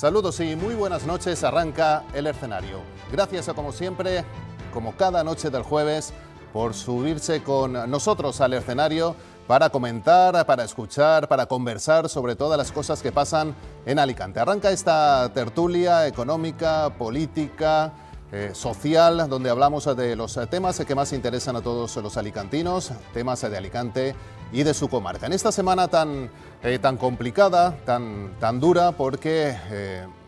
Saludos y muy buenas noches, arranca El Escenario. Gracias como siempre, como cada noche del jueves, por subirse con nosotros al escenario para comentar, para escuchar, para conversar sobre todas las cosas que pasan en Alicante. Arranca esta tertulia económica, política, social, donde hablamos de los temas que más interesan a todos los alicantinos, temas de Alicante y de su comarca. En esta semana tan complicada, tan dura, porque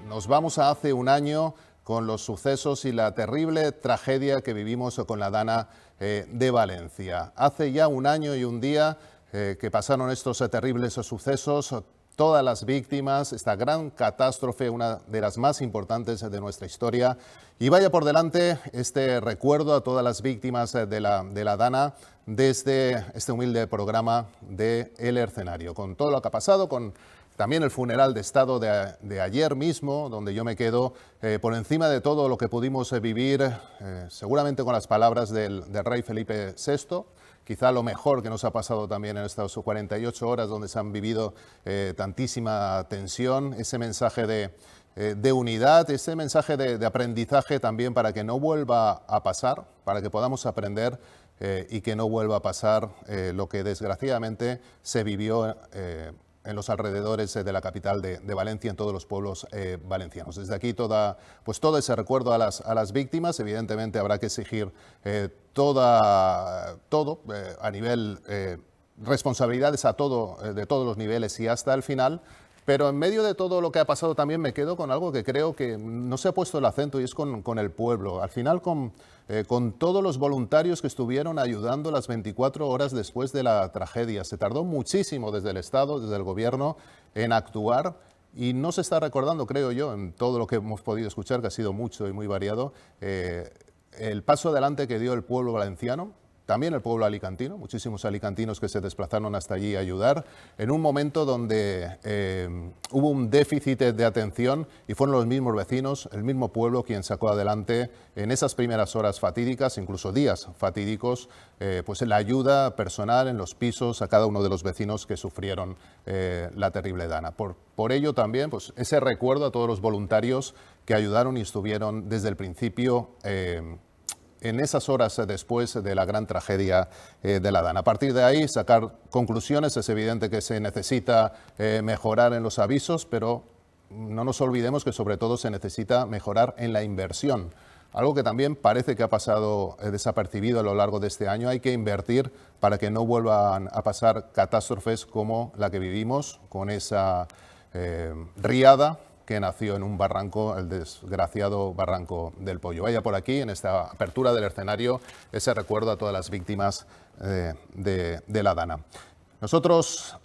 nos vamos a hace un año con los sucesos y la terrible tragedia que vivimos con la Dana de Valencia. Hace ya un año y un día que pasaron estos terribles sucesos, todas las víctimas, esta gran catástrofe, una de las más importantes de nuestra historia. Y vaya por delante este recuerdo a todas las víctimas de la Dana desde este humilde programa de El Escenario, con todo lo que ha pasado, con también el funeral de Estado de ayer mismo, donde yo me quedo por encima de todo lo que pudimos vivir, seguramente con las palabras del rey Felipe VI, quizá lo mejor que nos ha pasado también en estas 48 horas donde se han vivido tantísima tensión, ese mensaje de unidad, ese mensaje de aprendizaje también para que no vuelva a pasar, para que podamos aprender y que no vuelva a pasar lo que desgraciadamente se vivió en los alrededores de la capital de Valencia, en todos los pueblos valencianos. Desde aquí todo ese recuerdo a las víctimas. Evidentemente habrá que exigir todo a nivel responsabilidades de todos los niveles y hasta el final. Pero en medio de todo lo que ha pasado también me quedo con algo que creo que no se ha puesto el acento y es con el pueblo. Al final con todos los voluntarios que estuvieron ayudando las 24 horas después de la tragedia. Se tardó muchísimo desde el Estado, desde el Gobierno, en actuar y no se está recordando, creo yo, en todo lo que hemos podido escuchar, que ha sido mucho y muy variado, el paso adelante que dio el pueblo valenciano. También el pueblo alicantino, muchísimos alicantinos que se desplazaron hasta allí a ayudar, en un momento donde hubo un déficit de atención y fueron los mismos vecinos, el mismo pueblo quien sacó adelante en esas primeras horas fatídicas, incluso días fatídicos, pues la ayuda personal en los pisos a cada uno de los vecinos que sufrieron la terrible Dana. Por ello también pues ese recuerdo a todos los voluntarios que ayudaron y estuvieron desde el principio en esas horas después de la gran tragedia de la Dana. A partir de ahí, sacar conclusiones. Es evidente que se necesita mejorar en los avisos, pero no nos olvidemos que sobre todo se necesita mejorar en la inversión. Algo que también parece que ha pasado desapercibido a lo largo de este año. Hay que invertir para que no vuelvan a pasar catástrofes como la que vivimos con esa riada que nació en un barranco, el desgraciado Barranco del Pollo. Vaya por aquí, en esta apertura del escenario, ese recuerdo a todas las víctimas de la Dana. Nosotros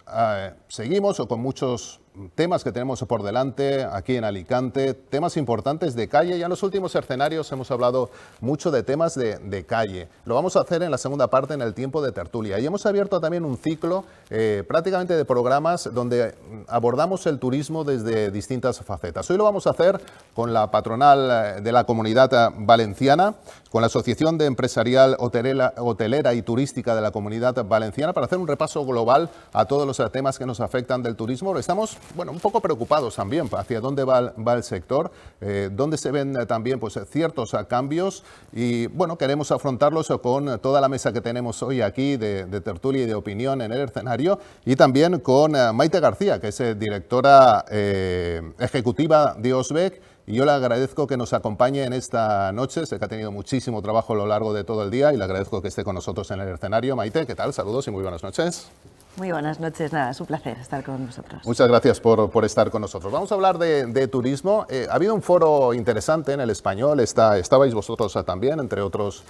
seguimos con muchos temas que tenemos por delante aquí en Alicante, temas importantes de calle. Ya en los últimos escenarios hemos hablado mucho de temas de calle. Lo vamos a hacer en la segunda parte, en el tiempo de tertulia. Y hemos abierto también un ciclo prácticamente de programas donde abordamos el turismo desde distintas facetas. Hoy lo vamos a hacer con la patronal de la Comunidad Valenciana, con la Asociación de Empresarial Hotelera y Turística de la Comunidad Valenciana, para hacer un repaso global a todos los temas que nos afectan del turismo. Estamos un poco preocupados también hacia dónde va el sector, dónde se ven también pues ciertos cambios y queremos afrontarlos con toda la mesa que tenemos hoy aquí de tertulia y de opinión en el escenario y también con Maite García, que es directora ejecutiva de Osbec. Y yo le agradezco que nos acompañe en esta noche. Sé que ha tenido muchísimo trabajo a lo largo de todo el día y le agradezco que esté con nosotros en el escenario. Maite, ¿qué tal? Saludos y muy buenas noches. Muy buenas noches, nada, es un placer estar con vosotros. Muchas gracias por estar con nosotros. Vamos a hablar de turismo. Ha habido un foro interesante en El Español, estabais vosotros también, entre otros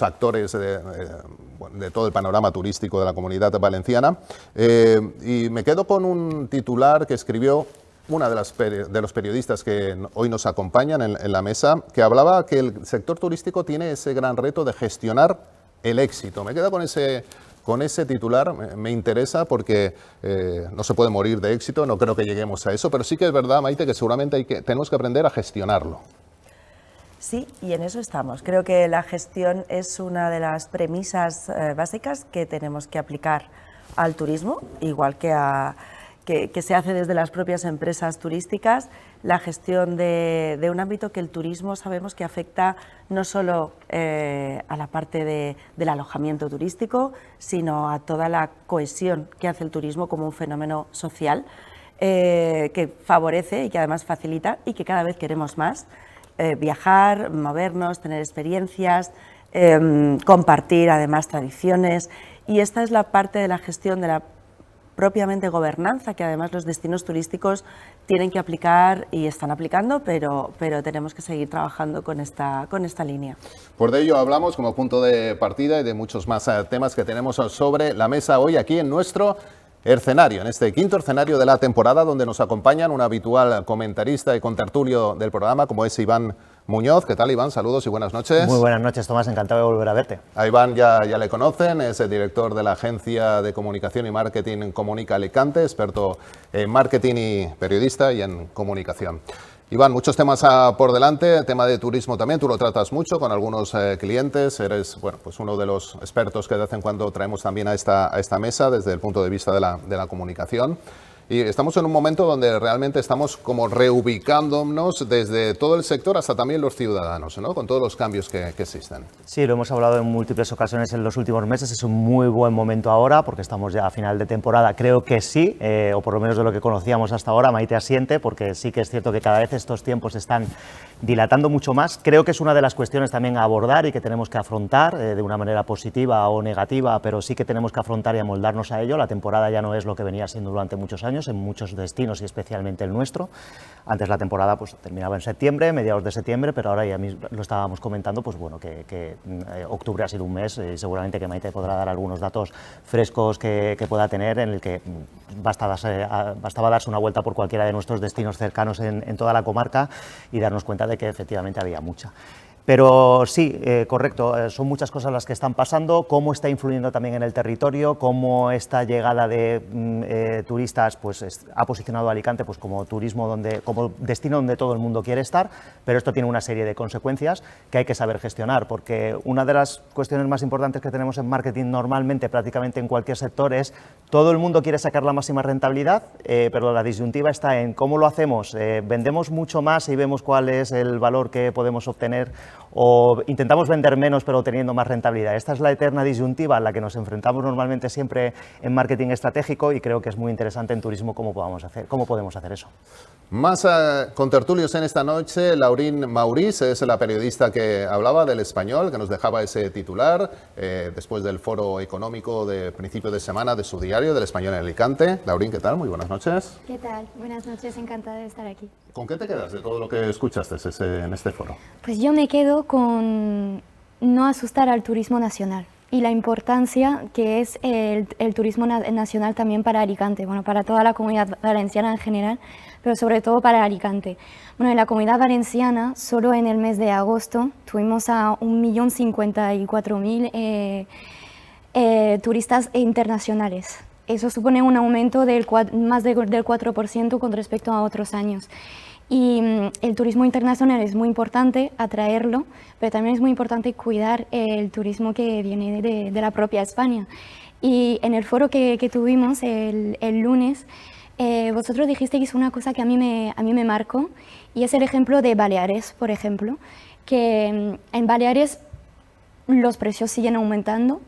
actores de todo el panorama turístico de la Comunidad Valenciana. Y me quedo con un titular que escribió una de los periodistas que hoy nos acompañan en la mesa, que hablaba que el sector turístico tiene ese gran reto de gestionar el éxito. Me quedo con ese titular, me interesa porque no se puede morir de éxito, no creo que lleguemos a eso, pero sí que es verdad, Maite, que seguramente tenemos que aprender a gestionarlo. Sí, y en eso estamos. Creo que la gestión es una de las premisas básicas que tenemos que aplicar al turismo, igual que a que se hace desde las propias empresas turísticas, la gestión de un ámbito que el turismo sabemos que afecta no solo a la parte del alojamiento turístico, sino a toda la cohesión que hace el turismo como un fenómeno social que favorece y que además facilita y que cada vez queremos más viajar, movernos, tener experiencias, compartir además tradiciones, y esta es la parte de la gestión de la propiamente gobernanza que además los destinos turísticos tienen que aplicar y están aplicando, pero tenemos que seguir trabajando con esta línea. Por ello hablamos como punto de partida y de muchos más temas que tenemos sobre la mesa hoy aquí en nuestro escenario, en este quinto escenario de la temporada, donde nos acompañan un habitual comentarista y contertulio del programa, como es Iván Muñoz. ¿Qué tal, Iván? Saludos y buenas noches. Muy buenas noches, Tomás. Encantado de volver a verte. A Iván ya le conocen, es el director de la agencia de comunicación y marketing Comunica Alicante, experto en marketing y periodista y en comunicación. Iván, muchos temas por delante, tema de turismo también, tú lo tratas mucho con algunos clientes, eres pues uno de los expertos que de vez en cuando traemos también a esta mesa desde el punto de vista de la comunicación. Y estamos en un momento donde realmente estamos como reubicándonos desde todo el sector hasta también los ciudadanos, ¿no? Con todos los cambios que existen. Sí, lo hemos hablado en múltiples ocasiones en los últimos meses, es un muy buen momento ahora porque estamos ya a final de temporada, creo que sí, o por lo menos de lo que conocíamos hasta ahora, Maite asiente, porque sí que es cierto que cada vez estos tiempos se están dilatando mucho más. Creo que es una de las cuestiones también a abordar y que tenemos que afrontar de una manera positiva o negativa, pero sí que tenemos que afrontar y amoldarnos a ello. La temporada ya no es lo que venía siendo durante muchos años en muchos destinos y especialmente el nuestro. Antes la temporada pues terminaba en septiembre, mediados de septiembre, pero ahora ya mismo lo estábamos comentando, pues bueno, que octubre ha sido un mes y seguramente que Maite podrá dar algunos datos frescos que pueda tener, en el que bastaba darse una vuelta por cualquiera de nuestros destinos cercanos en toda la comarca y darnos cuenta de que efectivamente había mucha. Pero sí, correcto, son muchas cosas las que están pasando, cómo está influyendo también en el territorio, cómo esta llegada de turistas pues, ha posicionado a Alicante pues, como como destino donde todo el mundo quiere estar, pero esto tiene una serie de consecuencias que hay que saber gestionar, porque una de las cuestiones más importantes que tenemos en marketing normalmente, prácticamente en cualquier sector, es todo el mundo quiere sacar la máxima rentabilidad, pero la disyuntiva está en cómo lo hacemos. ¿Vendemos mucho más y vemos cuál es el valor que podemos obtener, o intentamos vender menos pero teniendo más rentabilidad? Esta es la eterna disyuntiva a la que nos enfrentamos normalmente siempre en marketing estratégico, y creo que es muy interesante en turismo cómo podemos hacer eso. Más contertulios en esta noche. Laurín Mauriz es la periodista que hablaba del Español, que nos dejaba ese titular después del foro económico de principio de semana de su diario, del Español en Alicante. Laurín, ¿qué tal? Muy buenas noches. ¿Qué tal? Buenas noches, encantada de estar aquí. ¿Con qué te quedas de todo lo que escuchaste en este foro? Pues yo me quedo con no asustar al turismo nacional y la importancia que es el turismo nacional también para Alicante, bueno, para toda la comunidad valenciana en general, pero sobre todo para Alicante. Bueno, en la comunidad valenciana, solo en el mes de agosto, tuvimos a 1.054.000 turistas internacionales. Eso supone un aumento del más del 4% con respecto a otros años. Y el turismo internacional es muy importante, atraerlo, pero también es muy importante cuidar el turismo que viene de la propia España. Y en el foro que tuvimos el lunes, vosotros dijisteis una cosa que a mí me marcó, y es el ejemplo de Baleares, por ejemplo, que en Baleares los precios siguen aumentando,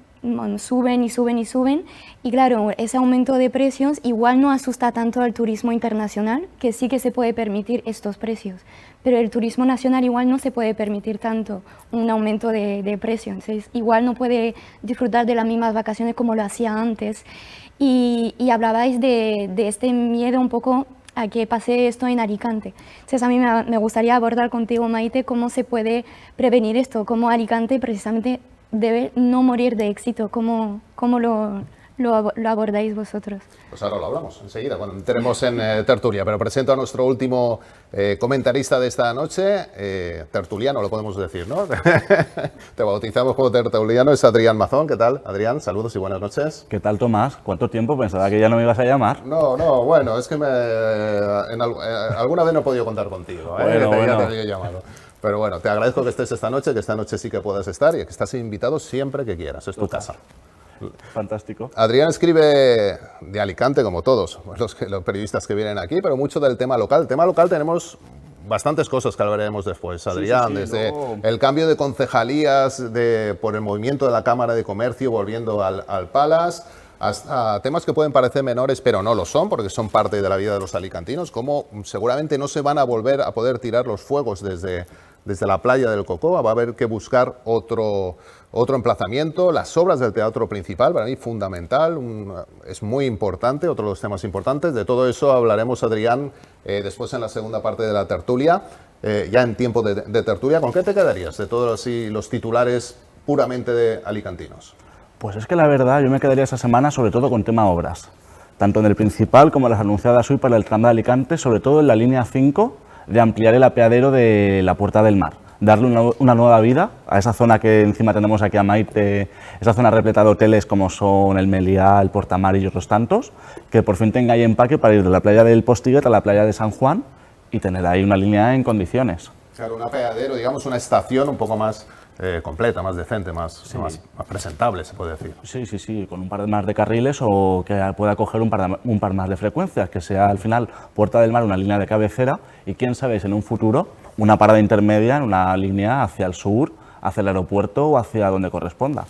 suben y suben y suben, y claro, ese aumento de precios igual no asusta tanto al turismo internacional, que sí que se puede permitir estos precios, pero el turismo nacional igual no se puede permitir tanto un aumento de precios, entonces igual no puede disfrutar de las mismas vacaciones como lo hacía antes. Y hablabais de este miedo un poco a que pase esto en Alicante. Entonces a mí me gustaría abordar contigo, Maite, cómo se puede prevenir esto, cómo Alicante precisamente debe no morir de éxito. ¿Cómo lo abordáis vosotros? Pues ahora lo hablamos enseguida, cuando entremos en tertulia. Pero presento a nuestro último comentarista de esta noche, tertuliano lo podemos decir, ¿no? Te bautizamos como tertuliano, es Adrián Mazón. ¿Qué tal, Adrián? Saludos y buenas noches. ¿Qué tal, Tomás? ¿Cuánto tiempo? Pensaba que ya no me ibas a llamar. No, bueno, es que alguna vez no he podido contar contigo, Bueno. Ya te había llamado. Pero bueno, te agradezco que estés esta noche, que esta noche sí que puedas estar y que estás invitado siempre que quieras, es tu casa. Fantástico. Adrián escribe de Alicante, como todos los periodistas que vienen aquí, pero mucho del tema local. El tema local tenemos bastantes cosas que hablaremos después, Adrián, desde el cambio de concejalías por el movimiento de la Cámara de Comercio volviendo al Palace, hasta temas que pueden parecer menores, pero no lo son, porque son parte de la vida de los alicantinos, como seguramente no se van a volver a poder tirar los fuegos desde la playa del Cocoa, va a haber que buscar otro emplazamiento. Las obras del teatro principal, para mí fundamental, es muy importante, otro de los temas importantes. De todo eso hablaremos, Adrián, después en la segunda parte de la tertulia, ya en tiempo de tertulia. ¿Con qué te quedarías de todos así los titulares puramente de alicantinos? Pues es que la verdad, yo me quedaría esta semana sobre todo con tema obras, tanto en el principal como las anunciadas hoy para el tram de Alicante, sobre todo en la línea 5, de ampliar el apeadero de la Puerta del Mar, darle una nueva vida a esa zona que encima tenemos aquí a Maite, esa zona repleta de hoteles como son el Meliá, el Portamar y otros tantos, que por fin tenga ahí empaque para ir de la playa del Postiguet a la playa de San Juan y tener ahí una línea en condiciones. Claro, un apeadero, digamos una estación un poco más completa, más decente, más presentable, se puede decir. Sí, con un par más de carriles o que pueda coger un par más de frecuencias, que sea al final Puerta del Mar una línea de cabecera y quién sabe si en un futuro una parada intermedia en una línea hacia el sur, hacia el aeropuerto o hacia donde corresponda.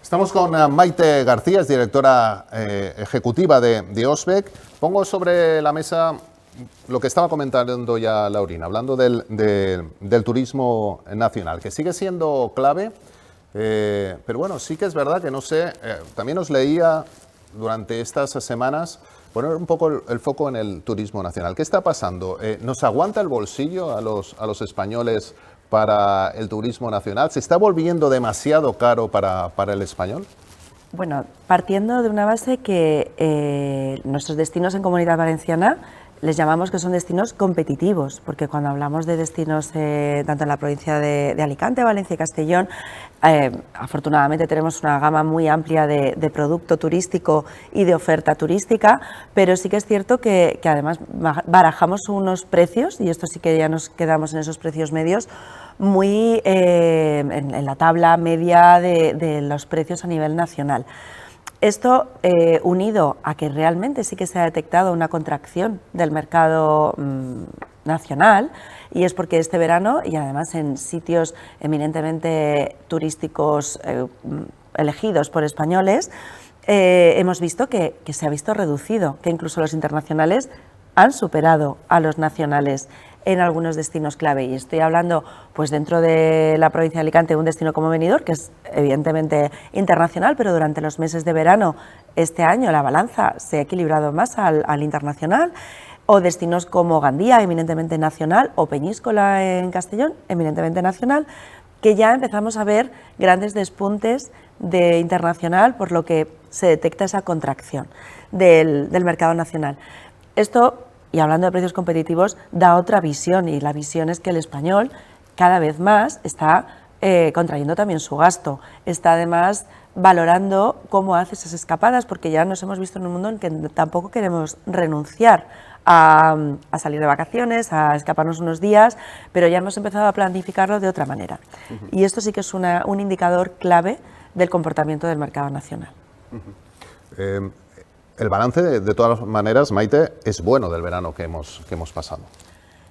Estamos con Maite García, es directora ejecutiva de OSBEC. Pongo sobre la mesa lo que estaba comentando ya Laurina, hablando del turismo nacional, que sigue siendo clave, pero bueno, sí que es verdad que no sé, también os leía durante estas semanas poner un poco el foco en el turismo nacional. ¿Qué está pasando? ¿Nos aguanta el bolsillo a los españoles para el turismo nacional? ¿Se está volviendo demasiado caro para el español? Bueno, partiendo de una base que nuestros destinos en Comunidad Valenciana les llamamos que son destinos competitivos, porque cuando hablamos de destinos tanto en la provincia de Alicante, Valencia y Castellón, afortunadamente tenemos una gama muy amplia de producto turístico y de oferta turística, pero sí que es cierto que además barajamos unos precios, y esto sí que ya nos quedamos en esos precios medios, muy en la tabla media de los precios a nivel nacional. Esto unido a que realmente sí que se ha detectado una contracción del mercado nacional, y es porque este verano, y además en sitios eminentemente turísticos elegidos por españoles, hemos visto que se ha visto reducido, que incluso los internacionales han superado a los nacionales en algunos destinos clave, y estoy hablando pues dentro de la provincia de Alicante un destino como Benidorm, que es evidentemente internacional, pero durante los meses de verano este año la balanza se ha equilibrado más al internacional, o destinos como Gandía, eminentemente nacional, o Peñíscola en Castellón, eminentemente nacional, que ya empezamos a ver grandes despuntes de internacional, por lo que se detecta esa contracción del mercado nacional. Esto, y hablando de precios competitivos, da otra visión, y la visión es que el español cada vez más está contrayendo también su gasto, está además valorando cómo hace esas escapadas, porque ya nos hemos visto en un mundo en que tampoco queremos renunciar a salir de vacaciones, a escaparnos unos días, pero ya hemos empezado a planificarlo de otra manera. Y esto sí que es un indicador clave del comportamiento del mercado nacional. El balance, de todas maneras, Maite, es bueno del verano que hemos pasado.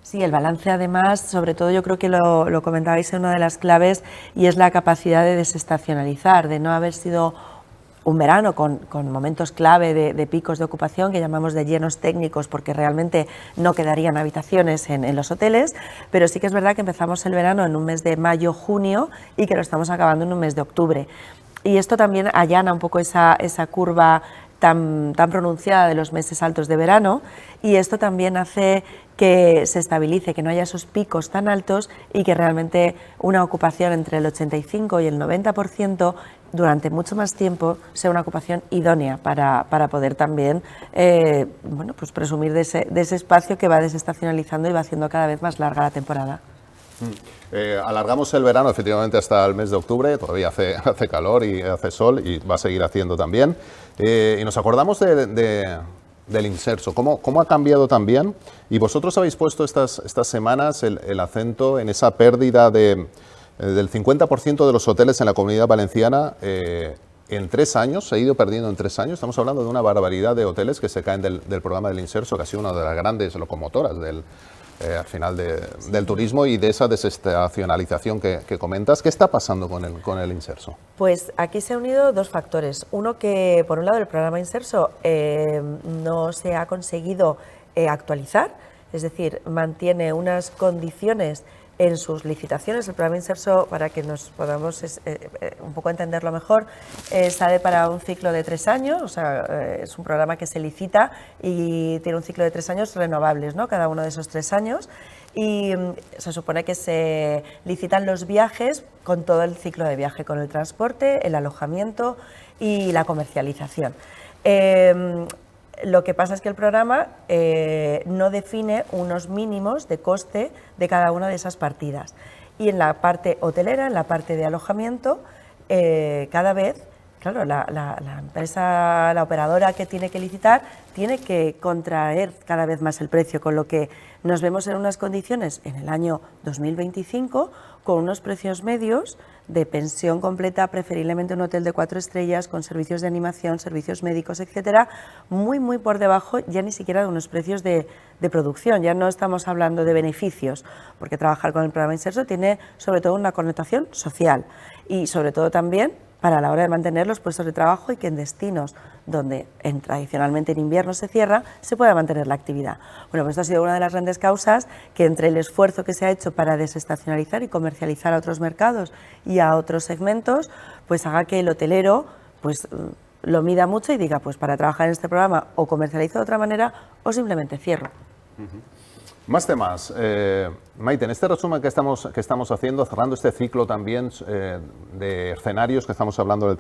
Sí, el balance además, sobre todo yo creo que lo comentabais en una de las claves, y es la capacidad de desestacionalizar, de no haber sido un verano con momentos clave de picos de ocupación que llamamos de llenos técnicos, porque realmente no quedarían habitaciones en los hoteles, pero sí que es verdad que empezamos el verano en un mes de mayo-junio y que lo estamos acabando en un mes de octubre. Y esto también allana un poco esa curva tan pronunciada de los meses altos de verano, y esto también hace que se estabilice, que no haya esos picos tan altos, y que realmente una ocupación entre el 85 y el 90% durante mucho más tiempo sea una ocupación idónea para poder también bueno, pues presumir de ese espacio que va desestacionalizando y va haciendo cada vez más larga la temporada. Alargamos el verano efectivamente hasta el mes de octubre, todavía hace calor y hace sol, y va a seguir haciendo también. Y nos acordamos del inserso, cómo ha cambiado también, y vosotros habéis puesto estas semanas el acento en esa pérdida del 50% de los hoteles en la Comunidad Valenciana en 3 años, se ha ido perdiendo en 3 años. Estamos hablando de una barbaridad de hoteles que se caen del programa del Inserso, que ha sido una de las grandes locomotoras al final del turismo y de esa desestacionalización que comentas. ¿Qué está pasando con el Inserso? Pues aquí se han unido dos factores. Uno, que por un lado el programa Inserso no se ha conseguido actualizar, es decir, mantiene unas condiciones en sus licitaciones. El programa Inserso, para que nos podamos un poco entenderlo mejor, sale para un ciclo de 3 años, o sea, es un programa que se licita y tiene un ciclo de 3 años renovables, ¿no? Cada uno de esos 3 años, y se supone que se licitan los viajes con todo el ciclo de viaje, con el transporte, el alojamiento y la comercialización. Lo que pasa es que el programa no define unos mínimos de coste de cada una de esas partidas. Y en la parte hotelera, en la parte de alojamiento, cada vez, claro, la empresa, la operadora que tiene que licitar, tiene que contraer cada vez más el precio, con lo que nos vemos en unas condiciones en el año 2025 con unos precios medios de pensión completa, preferiblemente un hotel de 4 estrellas, con servicios de animación, servicios médicos, etcétera, muy por debajo ya ni siquiera de unos precios de producción. Ya no estamos hablando de beneficios, porque trabajar con el programa Inserso tiene sobre todo una connotación social y sobre todo también para la hora de mantener los puestos de trabajo y que en destinos donde tradicionalmente en invierno se cierra, se pueda mantener la actividad. Bueno, pues esto ha sido una de las grandes causas que, entre el esfuerzo que se ha hecho para desestacionalizar y comercializar a otros mercados y a otros segmentos, pues haga que el hotelero pues lo mida mucho y diga, pues para trabajar en este programa o comercializo de otra manera o simplemente cierro. Más temas. Maite, en este resumen que estamos haciendo, cerrando este ciclo también de escenarios que estamos hablando del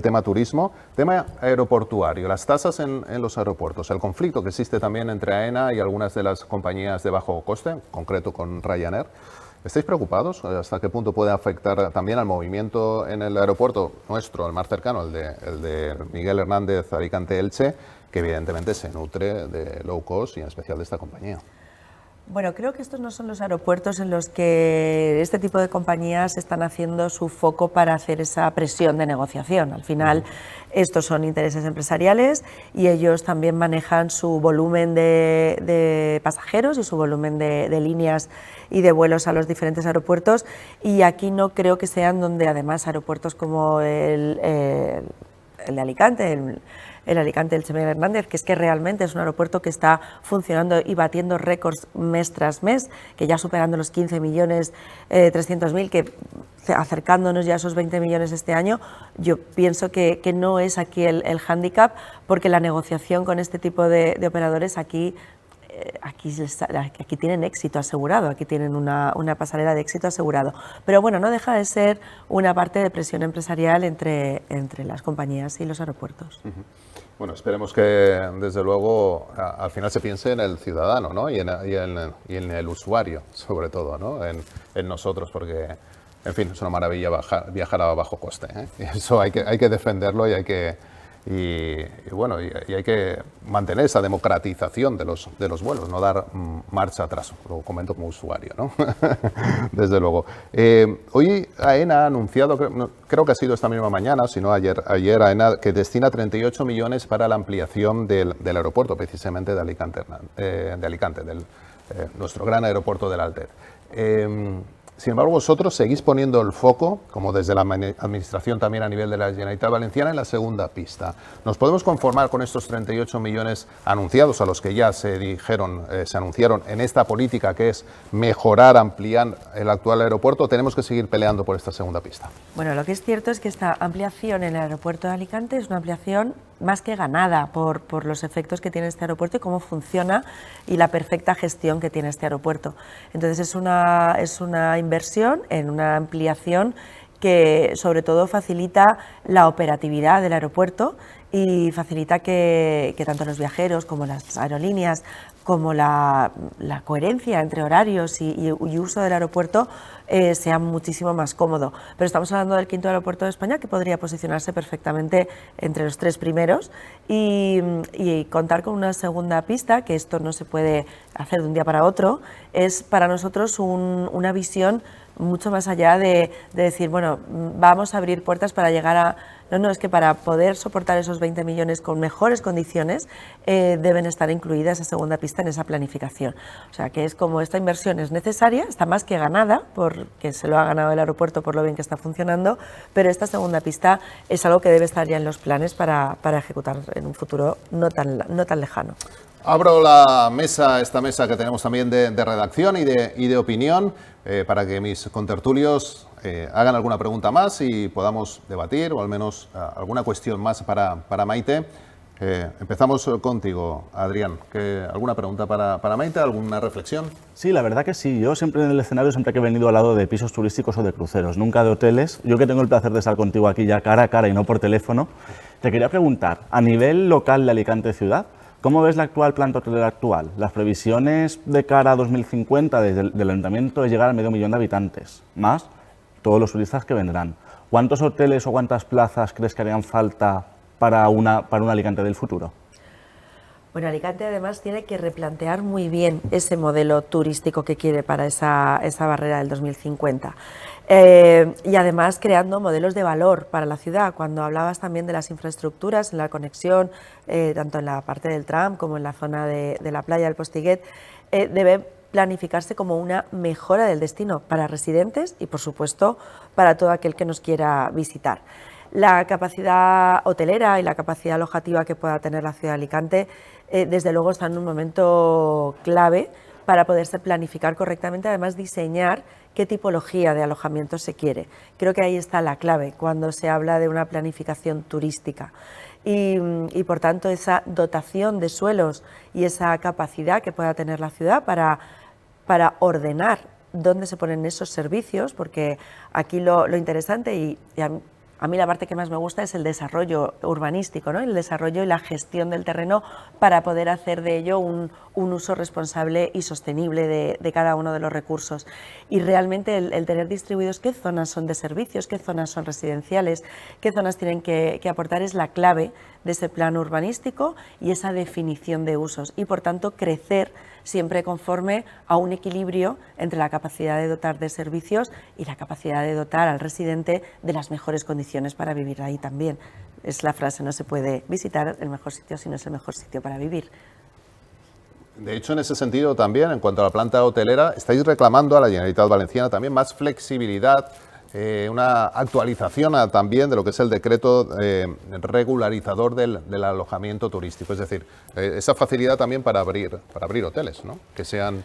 tema turismo, tema aeroportuario, las tasas en los aeropuertos, el conflicto que existe también entre AENA y algunas de las compañías de bajo coste, en concreto con Ryanair. ¿Estáis preocupados? ¿Hasta qué punto puede afectar también al movimiento en el aeropuerto nuestro, el más cercano, el de Miguel Hernández, Alicante-Elche, que evidentemente se nutre de low cost y en especial de esta compañía? Bueno, creo que estos no son los aeropuertos en los que este tipo de compañías están haciendo su foco para hacer esa presión de negociación. Al final, estos son intereses empresariales y ellos también manejan su volumen de pasajeros y su volumen de líneas y de vuelos a los diferentes aeropuertos, y aquí no creo que sean donde además aeropuertos como el de Alicante, el Alicante Elche Miguel Hernández, que es que realmente es un aeropuerto que está funcionando y batiendo récords mes tras mes, que ya superando los 15.300.000, que acercándonos ya a esos 20 millones este año. Yo pienso que no es aquí el hándicap, porque la negociación con este tipo de operadores aquí tienen éxito asegurado, aquí tienen una pasarela de éxito asegurado. Pero bueno, no deja de ser una parte de presión empresarial entre las compañías y los aeropuertos. Bueno, esperemos que desde luego al final se piense en el ciudadano, ¿no? y en el usuario, sobre todo, ¿no? En nosotros, porque, en fin, es una maravilla viajar a bajo coste, ¿eh? Y eso hay que defenderlo y hay que... Y hay que mantener esa democratización de los vuelos, no dar marcha atrás, lo comento como usuario, ¿no? Desde luego. Hoy AENA ha anunciado, creo que ha sido esta misma mañana, si no ayer AENA, que destina 38 millones para la ampliación del aeropuerto, precisamente de Alicante, nuestro gran aeropuerto del Altet. Sin embargo, vosotros seguís poniendo el foco, como desde la Administración también a nivel de la Generalitat Valenciana, en la segunda pista. ¿Nos podemos conformar con estos 38 millones anunciados, a los que ya se anunciaron en esta política, que es mejorar, ampliar el actual aeropuerto? ¿O tenemos que seguir peleando por esta segunda pista? Bueno, lo que es cierto es que esta ampliación en el aeropuerto de Alicante es una ampliación más que ganada por los efectos que tiene este aeropuerto y cómo funciona y la perfecta gestión que tiene este aeropuerto. Entonces es una inversión en una ampliación que sobre todo facilita la operatividad del aeropuerto y facilita que tanto los viajeros como las aerolíneas, como la coherencia entre horarios y uso del aeropuerto sea muchísimo más cómodo. Pero estamos hablando del quinto aeropuerto de España, que podría posicionarse perfectamente entre los 3 primeros y contar con una segunda pista, que esto no se puede hacer de un día para otro, es para nosotros una visión mucho más allá de decir, bueno, vamos a abrir puertas para llegar a No, es que para poder soportar esos 20 millones con mejores condiciones deben estar incluidas esa segunda pista en esa planificación. O sea, que es como esta inversión es necesaria, está más que ganada, porque se lo ha ganado el aeropuerto por lo bien que está funcionando, pero esta segunda pista es algo que debe estar ya en los planes para ejecutar en un futuro no tan lejano. Abro la mesa, esta mesa que tenemos también de redacción y de opinión, para que mis contertulios hagan alguna pregunta más y podamos debatir, o al menos alguna cuestión más para Maite. Empezamos contigo, Adrián. ¿Alguna pregunta para Maite? ¿Alguna reflexión? Sí, la verdad que sí. Yo siempre en el escenario, siempre que he venido al lado de pisos turísticos o de cruceros, nunca de hoteles. Yo que tengo el placer de estar contigo aquí ya cara a cara y no por teléfono, te quería preguntar, a nivel local de Alicante ciudad, ¿cómo ves la actual planta hotelera actual? Las previsiones de cara a 2050 del ayuntamiento es llegar al 500.000 de habitantes, más todos los turistas que vendrán. ¿Cuántos hoteles o cuántas plazas crees que harían falta para un Alicante del futuro? Bueno, Alicante además tiene que replantear muy bien ese modelo turístico que quiere para esa barrera del 2050. Y además creando modelos de valor para la ciudad. Cuando hablabas también de las infraestructuras, en la conexión, tanto en la parte del tram como en la zona de la playa del Postiguet, debe planificarse como una mejora del destino para residentes y, por supuesto, para todo aquel que nos quiera visitar. La capacidad hotelera y la capacidad alojativa que pueda tener la ciudad de Alicante, desde luego está en un momento clave para poderse planificar correctamente, además diseñar qué tipología de alojamiento se quiere. Creo que ahí está la clave cuando se habla de una planificación turística. Y por tanto esa dotación de suelos y esa capacidad que pueda tener la ciudad para ordenar dónde se ponen esos servicios, porque aquí lo interesante y a mí la parte que más me gusta es el desarrollo urbanístico, ¿no? El desarrollo y la gestión del terreno para poder hacer de ello un uso responsable y sostenible de cada uno de los recursos. Y realmente el tener distribuidos qué zonas son de servicios, qué zonas son residenciales, qué zonas tienen que aportar es la clave de ese plan urbanístico y esa definición de usos. Y por tanto crecer siempre conforme a un equilibrio entre la capacidad de dotar de servicios y la capacidad de dotar al residente de las mejores condiciones para vivir ahí también. Es la frase, no se puede visitar el mejor sitio si no es el mejor sitio para vivir. De hecho, en ese sentido también, en cuanto a la planta hotelera, estáis reclamando a la Generalitat Valenciana también más flexibilidad, una actualización también de lo que es el decreto regularizador del alojamiento turístico, es decir, esa facilidad también para abrir hoteles, ¿no? Que sean...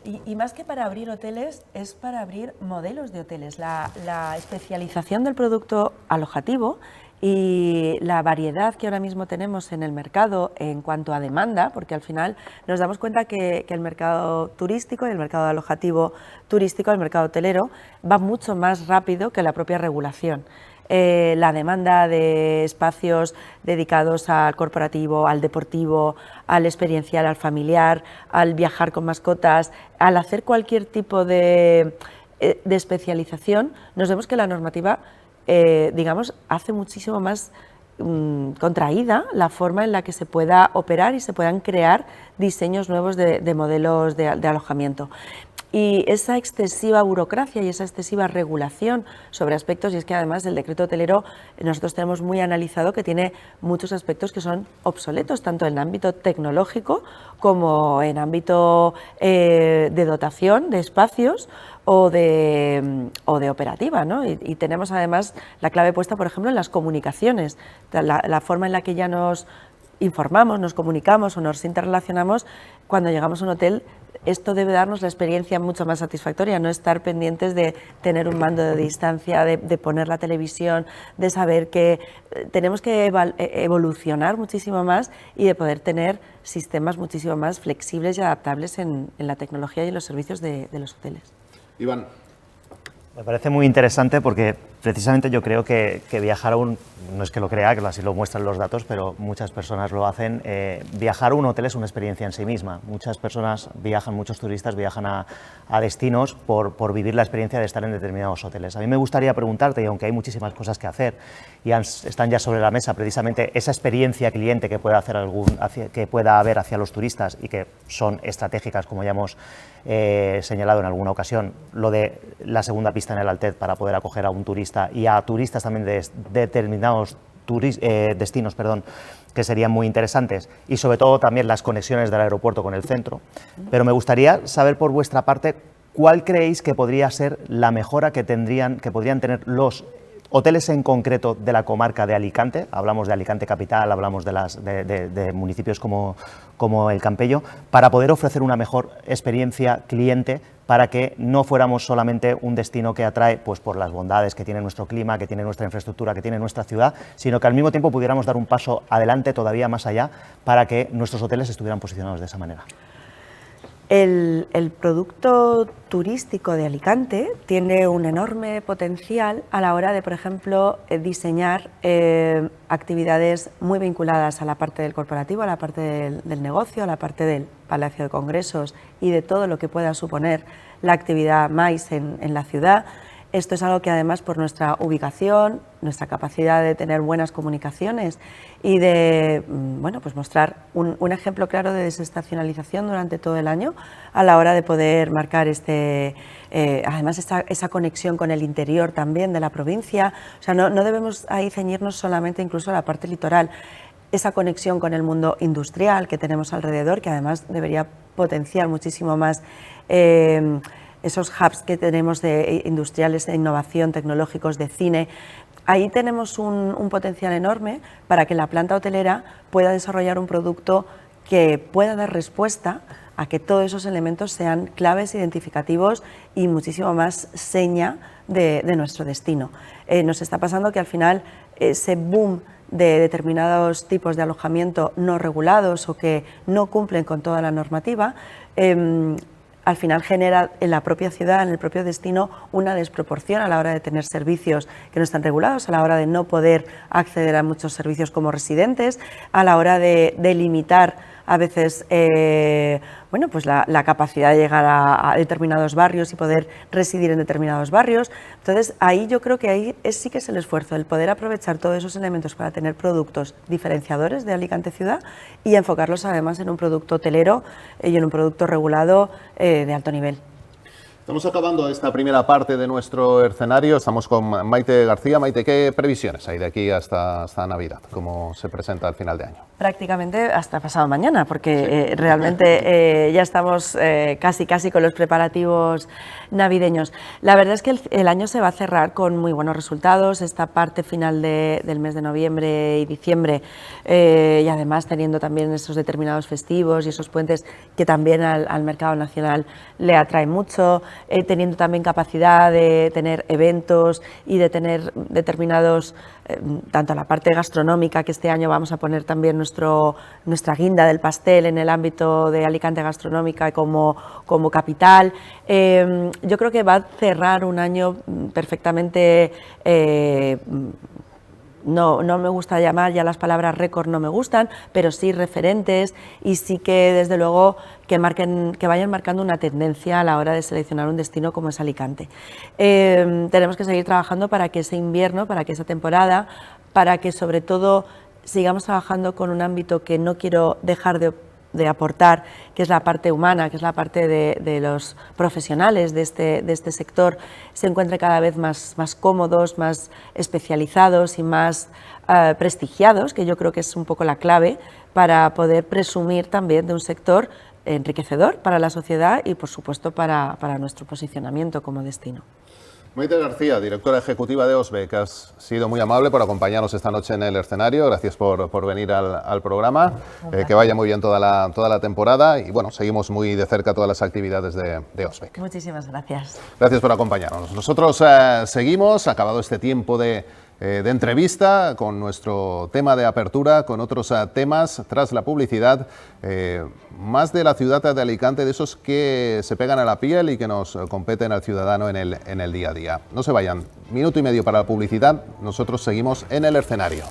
Y más que para abrir hoteles, es para abrir modelos de hoteles. La especialización del producto alojativo y la variedad que ahora mismo tenemos en el mercado en cuanto a demanda, porque al final nos damos cuenta que el mercado turístico y el mercado alojativo turístico, el mercado hotelero, va mucho más rápido que la propia regulación. La demanda de espacios dedicados al corporativo, al deportivo, al experiencial, al familiar, al viajar con mascotas, al hacer cualquier tipo de especialización, nos vemos que la normativa digamos, hace muchísimo más contraída la forma en la que se pueda operar y se puedan crear diseños nuevos de modelos de alojamiento. Y esa excesiva burocracia y esa excesiva regulación sobre aspectos, y es que además el decreto hotelero nosotros tenemos muy analizado que tiene muchos aspectos que son obsoletos, tanto en el ámbito tecnológico como en ámbito de dotación de espacios o de operativa, ¿no? Y tenemos además la clave puesta, por ejemplo, en las comunicaciones, la forma en la que ya nos informamos, nos comunicamos o nos interrelacionamos cuando llegamos a un hotel. Esto debe darnos la experiencia mucho más satisfactoria, no estar pendientes de tener un mando de distancia, de poner la televisión, de saber que tenemos que evolucionar muchísimo más y de poder tener sistemas muchísimo más flexibles y adaptables en la tecnología y en los servicios de los hoteles. Iván. Me parece muy interesante porque precisamente yo creo que viajar no es que lo crea, que así lo muestran los datos, pero muchas personas lo hacen, viajar a un hotel es una experiencia en sí misma. Muchas personas viajan, muchos turistas viajan a destinos por vivir la experiencia de estar en determinados hoteles. A mí me gustaría preguntarte, y aunque hay muchísimas cosas que hacer y están ya sobre la mesa, precisamente esa experiencia cliente que pueda haber hacia los turistas y que son estratégicas, como ya hemos señalado en alguna ocasión, lo de la segunda pista en el Altet para poder acoger a un turista turista y a turistas también de determinados destinos, que serían muy interesantes, y sobre todo también las conexiones del aeropuerto con el centro. Pero me gustaría saber por vuestra parte cuál creéis que podría ser la mejora que podrían tener los hoteles en concreto de la comarca de Alicante. Hablamos de Alicante capital, hablamos de municipios como el Campello, para poder ofrecer una mejor experiencia cliente, para que no fuéramos solamente un destino que atrae pues, por las bondades que tiene nuestro clima, que tiene nuestra infraestructura, que tiene nuestra ciudad, sino que al mismo tiempo pudiéramos dar un paso adelante, todavía más allá, para que nuestros hoteles estuvieran posicionados de esa manera. El producto turístico de Alicante tiene un enorme potencial a la hora de, por ejemplo, diseñar actividades muy vinculadas a la parte del corporativo, a la parte del negocio, a la parte del Palacio de Congresos y de todo lo que pueda suponer la actividad MAIS en la ciudad. Esto es algo que además por nuestra ubicación, nuestra capacidad de tener buenas comunicaciones y de bueno, pues mostrar un ejemplo claro de desestacionalización durante todo el año a la hora de poder marcar además esa conexión con el interior también de la provincia. O sea, no debemos ahí ceñirnos solamente incluso a la parte litoral. Esa conexión con el mundo industrial que tenemos alrededor, que además debería potenciar muchísimo más esos hubs que tenemos de industriales de innovación, tecnológicos, de cine. Ahí tenemos un potencial enorme para que la planta hotelera pueda desarrollar un producto que pueda dar respuesta a que todos esos elementos sean claves identificativos y muchísimo más seña de nuestro destino. Nos está pasando que al final ese boom de determinados tipos de alojamiento no regulados o que no cumplen con toda la normativa, al final genera en la propia ciudad, en el propio destino, una desproporción a la hora de tener servicios que no están regulados, a la hora de no poder acceder a muchos servicios como residentes, a la hora de limitar a veces bueno, pues la capacidad de llegar a determinados barrios y poder residir en determinados barrios. Entonces, ahí yo creo que ahí sí que es el esfuerzo, el poder aprovechar todos esos elementos para tener productos diferenciadores de Alicante ciudad y enfocarlos además en un producto hotelero y en un producto regulado de alto nivel. Estamos acabando esta primera parte de nuestro escenario. Estamos con Maite García. Maite, ¿qué previsiones hay de aquí hasta Navidad? ¿Cómo se presenta al final de año? Prácticamente hasta pasado mañana, porque realmente ya estamos casi con los preparativos navideños. La verdad es que el año se va a cerrar con muy buenos resultados. Esta parte final del mes de noviembre y diciembre, y además teniendo también esos determinados festivos y esos puentes que también al mercado nacional le atraen mucho. Teniendo también capacidad de tener eventos y de tener determinados, tanto la parte gastronómica, que este año vamos a poner también nuestra guinda del pastel en el ámbito de Alicante gastronómica como capital. Yo creo que va a cerrar un año perfectamente. No me gusta llamar, ya las palabras récord no me gustan, pero sí referentes y sí que desde luego que vayan marcando una tendencia a la hora de seleccionar un destino como es Alicante. Tenemos que seguir trabajando para que ese invierno, para que esa temporada, para que sobre todo sigamos trabajando con un ámbito que no quiero dejar de aportar, que es la parte humana, que es la parte de los profesionales de este sector, se encuentre cada vez más cómodos, más especializados y más prestigiados, que yo creo que es un poco la clave para poder presumir también de un sector enriquecedor para la sociedad y, por supuesto, para nuestro posicionamiento como destino. Maite García, directora ejecutiva de OSBE, que has sido muy amable por acompañarnos esta noche en el escenario. Gracias por venir al programa. Que vaya muy bien toda la temporada y bueno, seguimos muy de cerca todas las actividades de OSBE. Muchísimas gracias. Gracias por acompañarnos. Nosotros seguimos, acabado este tiempo de entrevista con nuestro tema de apertura, con otros temas tras la publicidad, más de la ciudad de Alicante, de esos que se pegan a la piel y que nos competen al ciudadano en el día a día. No se vayan, minuto y medio para la publicidad, nosotros seguimos en el escenario.